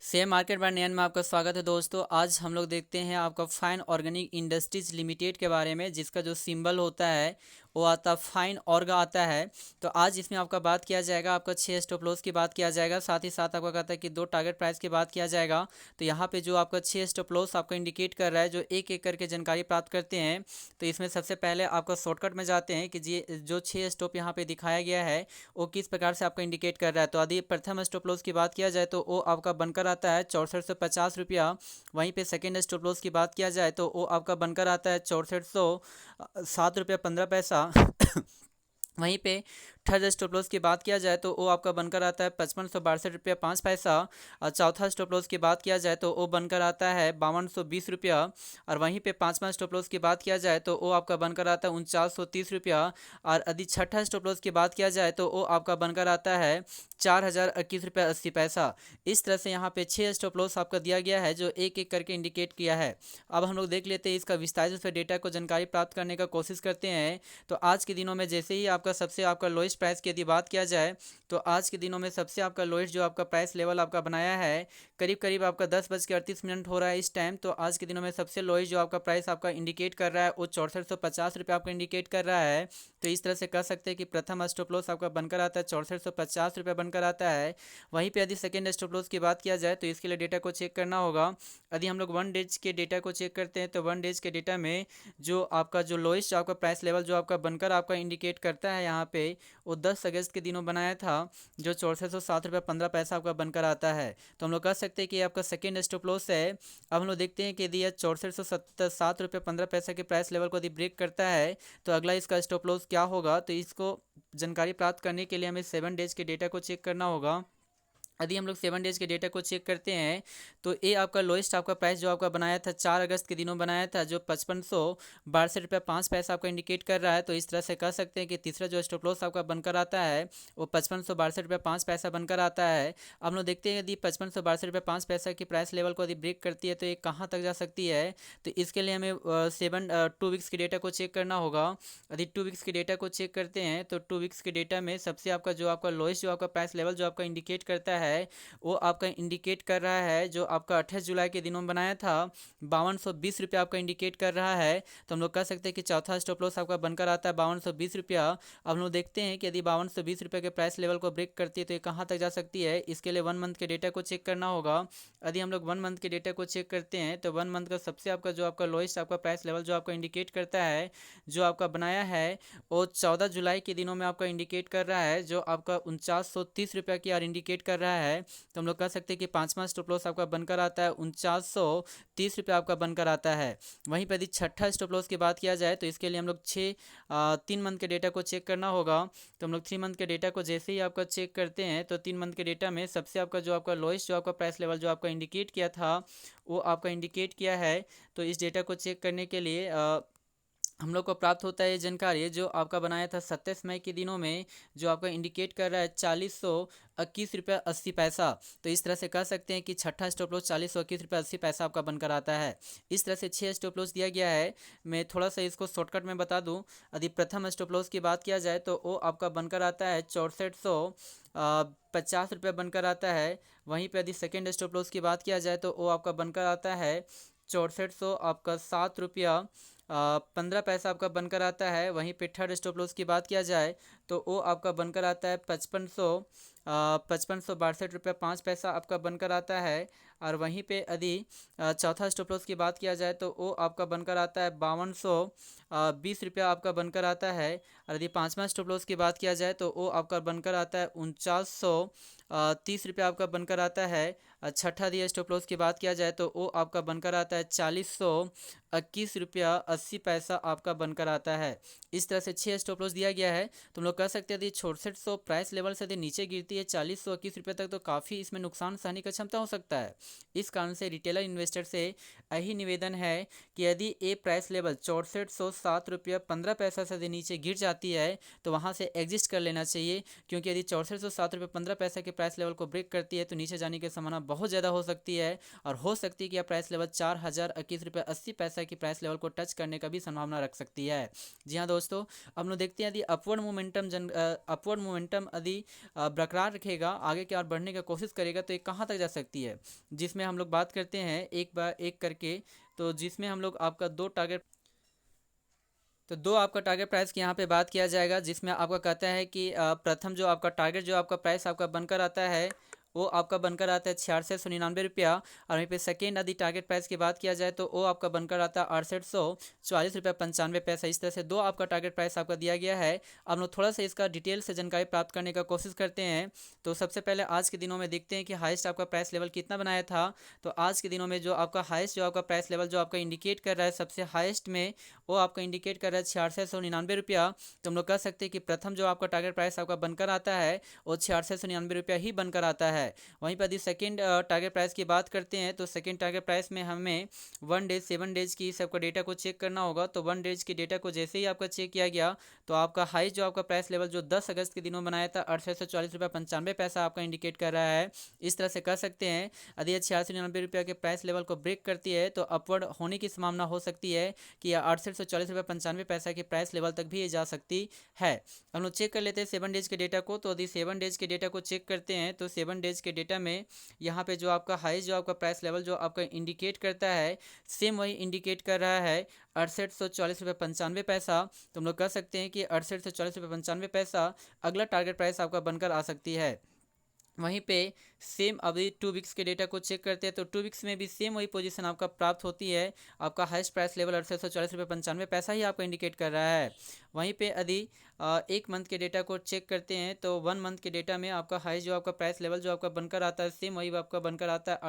Share market bye नयन में आपका स्वागत है दोस्तों। आज हम लोग देखते हैं आपका फाइन ऑर्गेनिक इंडस्ट्रीज लिमिटेड के बारे में, जिसका जो सिंबल होता है वो आता फाइन ऑर्ग आता है। तो आज इसमें आपका बात किया जाएगा, आपका 6 स्टॉप लॉस की बात किया जाएगा, साथ ही साथ आपका कहता है कि 2 टारगेट प्राइस की बात किया जाएगा। तो यहाँ पे जो आपका 6 स्टॉप लॉस आपका इंडिकेट कर रहा है, जो एक एक करके जानकारी प्राप्त करते हैं। तो इसमें सबसे पहले आपका शॉर्टकट में जाते हैं कि जी जो 6 स्टॉप यहाँ पे दिखाया गया है वो किस प्रकार से आपका इंडिकेट कर रहा है। तो यदि प्रथम स्टॉप लॉस की बात किया जाए तो वो आपका बनकर आता है 6450 रुपया। वहीं पे सेकेंड स्टॉप लॉस की बात किया जाए तो वो आपका बनकर आता है 6407 रुपया 15 पैसा। वहीं पे थर्ड स्टॉप लॉस की बात किया जाए तो वो आपका बनकर आता है 5562 रुपया 5 पैसा। और चौथा स्टॉप लॉस की बात किया जाए तो वो बनकर आता है 5220 रुपया। और वहीं पे पांचवा स्टॉप लॉस की बात किया जाए तो वो आपका बनकर आता है 4930 रुपया। और यदि छठा स्टॉप लॉस की बात किया जाए तो वो आपका बनकर आता है 4021 रुपया 80 पैसा। इस तरह से यहाँ पे 6 स्टॉप लॉस आपका दिया गया है, जो एक एक करके इंडिकेट किया है। अब हम लोग देख लेते हैं इसका विस्तारित से डेटा को जानकारी प्राप्त करने का कोशिश करते हैं। तो आज के दिनों में जैसे ही आपका सबसे आपका लोएस्ट प्राइस की यदि बात किया जाए तो आज के दिनों में सबसे आपका लोएस्ट जो आपका प्राइस लेवल आपका बनाया है, करीब करीब आपका 10:38 हो रहा है इस टाइम। तो आज के दिनों में सबसे लोएस्ट जो आपका प्राइस आपका इंडिकेट कर रहा है वो 6450 रुपये आपका इंडिकेट कर रहा है। तो इस तरह से कह सकते हैं कि प्रथम स्टॉप लॉस आपका बनकर आता है 6450 रुपये बनकर आता है। वहीं पे यदि सेकेंड स्टॉप लॉस की बात किया जाए तो इसके लिए डेटा को चेक करना होगा। यदि हम लोग 1 डेज के डेटा को चेक करते हैं तो 1 डेज के डेटा में जो आपका जो लोएस्ट आपका प्राइस लेवल जो आपका बनकर आपका इंडिकेट करता है यहाँ पे, वो 10 अगस्त के दिनों बनाया था, जो 6407 रुपये 15 पैसा आपका बनकर आता है। तो हम लोग कह सकते हैं कि आपका सेकेंड स्टॉप लॉस है। अब हम लोग देखते हैं कि यदि यह 6407 रुपये 15 पैसा के प्राइस लेवल को यदि ब्रेक करता है तो अगला इसका स्टॉप लॉस क्या होगा। तो इसको जानकारी प्राप्त करने के लिए हमें 7 डेज के डेटा को चेक करना होगा। यदि हम लोग 7 डेज के डेटा को चेक करते हैं तो ये आपका लोएस्ट आपका प्राइस जो आपका बनाया था 4 अगस्त के दिनों बनाया था, जो 5562 रुपया 5 पैसा आपका इंडिकेट कर रहा है। तो इस तरह से कह सकते हैं कि तीसरा जो स्टॉप लॉस आपका बनकर आता है वो 5562 रुपया 5 पैसा बनकर आता है। अब हम लोग देखते हैं यदि 5562 रुपया 5 पैसा की प्राइस लेवल को यदि ब्रेक करती है तो ये कहाँ तक जा सकती है। तो इसके लिए हमें 2 वीक्स के डेटा को चेक करना होगा। यदि 2 वीक्स के डेटा को चेक करते हैं तो 2 वीक्स के डेटा में सबसे आपका जो आपका लोएस्ट जो आपका प्राइस लेवल जो आपका इंडिकेट करता है वो आपका इंडिकेट कर रहा है, जो आपका 28 जुलाई के दिनों में बनाया था 5220 रुपया आपका इंडिकेट कर रहा है। तो हम लोग कह सकते हैं कि चौथा स्टॉप लॉस आपका बनकर आता है 5220 रुपया। अब हम लोग देखते हैं कि यदि 5220 रुपये के प्राइस लेवल को ब्रेक करती है तो ये कहाँ तक जा सकती है। इसके लिए 1 मंथ के डेटा को चेक करना होगा। यदि हम लोग 1 मंथ के डेटा को चेक करते हैं तो 1 मंथ का सबसे आपका जो आपका लोएस्ट आपका प्राइस लेवल जो आपका इंडिकेट करता है, जो आपका बनाया है वो 14 जुलाई के दिनों में आपका इंडिकेट कर रहा है, जो आपका 4930 रुपया की यार इंडिकेट कर रहा है। तो हम लोग कह सकते हैं कि पांचवा स्टॉप लॉस आपका बनकर आता है 4930 रुपया आपका बनकर आता है। वहीं पर यदि छठा स्टॉप लॉस की बात किया जाए तो इसके लिए हम लोग 3 मंथ के डेटा को चेक करना होगा। तो हम लोग 3 मंथ के डेटा को जैसे ही आपका चेक करते हैं तो 3 मंथ के डेटा में सबसे आपका जो आपका लोएस्ट जो आपका प्राइस लेवल जो आपका इंडिकेट किया था वो आपका इंडिकेट किया है। तो इस डेटा को चेक करने के लिए हम लोग को प्राप्त होता है ये जानकारी, जो आपका बनाया था 27 मई के दिनों में, जो आपका इंडिकेट कर रहा है 4021 रुपया 80 पैसा। तो इस तरह से कह सकते हैं कि छठा स्टॉप लॉस 4021 रुपया 80 पैसा आपका बनकर आता है। इस तरह से 6 स्टॉप लॉस दिया गया है। मैं थोड़ा सा इसको शॉर्टकट में बता दूं। यदि प्रथम स्टॉप लॉस की बात किया जाए तो वो आपका बनकर आता है 6450 रुपये बनकर आता है। वहीं पर यदि सेकेंड स्टॉप लॉस की बात किया जाए तो वो आपका बनकर आता है 6400 आपका 7 रुपया 15 पैसा आपका बनकर आता है। वहीं पे थर्ड स्टॉप लॉस की बात किया जाए तो वो आपका बनकर आता है 5562 रुपया 5 पैसा आपका बनकर आता है। और वहीं पे यदि चौथा स्टॉप लॉस की बात किया जाए तो वो आपका बनकर आता है 5220 रुपया आपका बनकर आता है। और यदि पाँचवा स्टॉप लॉस की बात किया जाए तो वो आपका बनकर आता है 4930 रुपया आपका बनकर आता है। छठा दिया स्टॉप लॉस की बात किया जाए तो वो आपका बनकर आता है 4021 रुपया 80 पैसा आपका बनकर आता है। इस तरह से 6 स्टॉप लॉस दिया गया है। तुम लोग कह सकते हैं यदि 6400 प्राइस लेवल से यदि नीचे गिरती है 4021 रुपये तक तो काफ़ी इसमें नुकसान सहने का क्षमता हो सकता है। इस कारण से रिटेलर इन्वेस्टर से यही निवेदन है कि यदि ये प्राइस लेवल 6407 रुपया 15 पैसा से यदि नीचे गिर जाती है तो वहाँ से एग्जिस्ट कर लेना चाहिए, क्योंकि यदि 6407 रुपये 15 पैसा के प्राइस लेवल को ब्रेक करती है तो नीचे जाने की संभावना बहुत ज़्यादा हो सकती है। और हो सकती है कि यह प्राइस लेवल 4021 रुपया 80 पैसा की प्राइस लेवल को टच करने का भी संभावना रख सकती है। जी हाँ दोस्तों, अब लोग देखते हैं यदि अपवर्ड मोमेंटम अपवर्ड मोमेंटम यदि बरकरार रखेगा, आगे की ओर बढ़ने की कोशिश करेगा, तो ये कहाँ तक जा सकती है, जिसमें हम लोग बात करते हैं एक बार एक करके। तो जिसमें हम लोग आपका दो आपका टारगेट प्राइस की यहाँ पे बात किया जाएगा, जिसमें आपका कहता है कि प्रथम जो आपका टारगेट जो आपका प्राइस आपका बनकर आता है वो आपका बनकर आता है 6699 रुपया। और वहीं पे सेकेंड यदि टारगेट प्राइस की बात किया जाए तो वो आपका बनकर आता है 6840 रुपया 95 पैसा। इस तरह से दो आपका टारगेट प्राइस आपका दिया गया है। अब हम लोग थोड़ा सा इसका डिटेल से जानकारी प्राप्त करने का कोशिश करते हैं। तो सबसे पहले आज के दिनों में देखते हैं कि हाईएस्ट आपका प्राइस लेवल कितना बनाया था। तो आज के दिनों में जो आपका हाईएस्ट जो आपका प्राइस लेवल जो आपका इंडिकेट कर रहा है सबसे हाईएस्ट में, वो आपका इंडिकेट कर रहा है 6699 रुपया। तो हम लोग कह सकते हैं कि प्रथम जो आपका टारगेट प्राइस आपका बनकर आता है वो 6699 रुपया ही बनकर आता है। वहीं पर यदि सेकेंड टारगेट प्राइस की बात करते हैं तो सेकेंड टारगेट प्राइस में हमें 1 डेज 7 डेज की सबका डेटा को चेक करना होगा। तो 1 डेज के डेटा को जैसे ही आपका चेक किया गया तो आपका हाई जो आपका प्राइस लेवल जो 10 अगस्त के दिनों बनाया था 6840 रुपया 95 पैसा आपका इंडिकेट कर रहा है। इस तरह से कह सकते हैं यदि 8699 रुपया के प्राइस लेवल को ब्रेक करती है तो अपवर्ड होने की संभावना हो सकती है कि 6840 रुपया 95 पैसा के प्राइस लेवल तक भी ये जा सकती है। हम लोग चेक कर लेते हैं 7 डेज के डेटा को। तो यदि 7 डेज के डेटा को चेक करते हैं तो 7 डेज के डेटा में यहाँ पे जो आपका हाई जो आपका प्राइस लेवल जो आपका इंडिकेट करता है सेम वही इंडिकेट कर रहा है 6840 रुपया 95 पैसा। तो हम लोग कह सकते हैं कि 6840 रुपया 95 पैसा अगला टारगेट प्राइस आपका बनकर आ सकती है। वहीं पे सेम अभी 2 वीक्स के डेटा को चेक करते हैं तो 2 वीक्स में भी सेम वही पोजीशन आपका प्राप्त होती है। आपका हाईएस्ट प्राइस लेवल 6840 रुपया 95 पैसा ही आपका इंडिकेट कर रहा है। वहीं पे यदि एक मंथ के डेटा को चेक करते हैं तो 1 मंथ के डेटा में आपका हाई जो आपका प्राइस लेवल जो आपका बनकर आता है सेम वही आपका बनकर आता है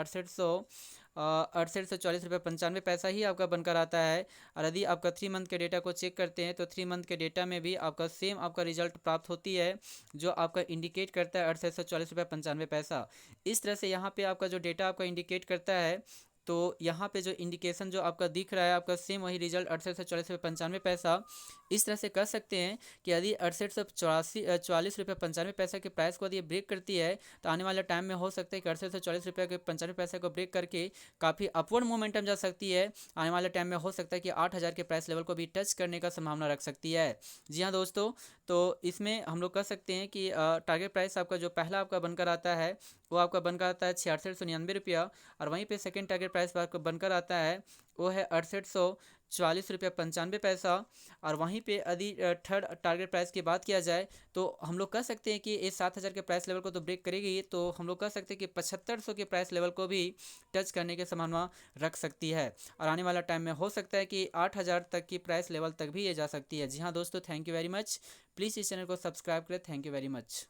6840 रुपया 95 पैसा ही आपका बनकर आता है। और यदि आपका 3 मंथ के डेटा को चेक करते हैं तो 3 मंथ के डेटा में भी आपका सेम आपका रिजल्ट प्राप्त होती है जो आपका इंडिकेट करता है 6840 रुपया 95 पैसा। इस तरह से यहाँ पे आपका जो डेटा आपका इंडिकेट करता है तो यहाँ पे जो इंडिकेशन जो आपका दिख रहा है आपका सेम वही रिजल्ट 6840 रुपया 95 पैसा। इस तरह से कह सकते हैं कि यदि 6840 रुपया 95 पैसा के प्राइस को यदि ब्रेक करती है तो आने वाले टाइम में हो सकता है कि 6840 रुपया 95 पैसा को ब्रेक करके काफ़ी अपवर्ड मोमेंटम जा सकती है। आने वाले टाइम में हो सकता है कि 8000 के प्राइस लेवल को भी टच करने का संभावना रख सकती है। जी हाँ दोस्तों, तो इसमें हम लोग कह सकते हैं कि टारगेट प्राइस आपका जो पहला आपका बनकर आता है वो आपका बनकर आता है 6699 रुपया। और वहीं पे सेकेंड टारगेट प्राइस आपका बनकर आता है वो है 6840 रुपया 95 पैसा। और वहीं पे यदि थर्ड टारगेट प्राइस की बात किया जाए तो हम लोग कह सकते हैं कि ये 7000 के प्राइस लेवल को तो ब्रेक करेगी, तो हम लोग कह सकते हैं कि 7500 के प्राइस लेवल को भी टच करने की संभावना रख सकती है। और आने वाला टाइम में हो सकता है कि 8000 तक की प्राइस लेवल तक भी ये जा सकती है। जी हाँ दोस्तों, thank you very much. Please इस चैनल को सब्सक्राइब करें। Thank you very much.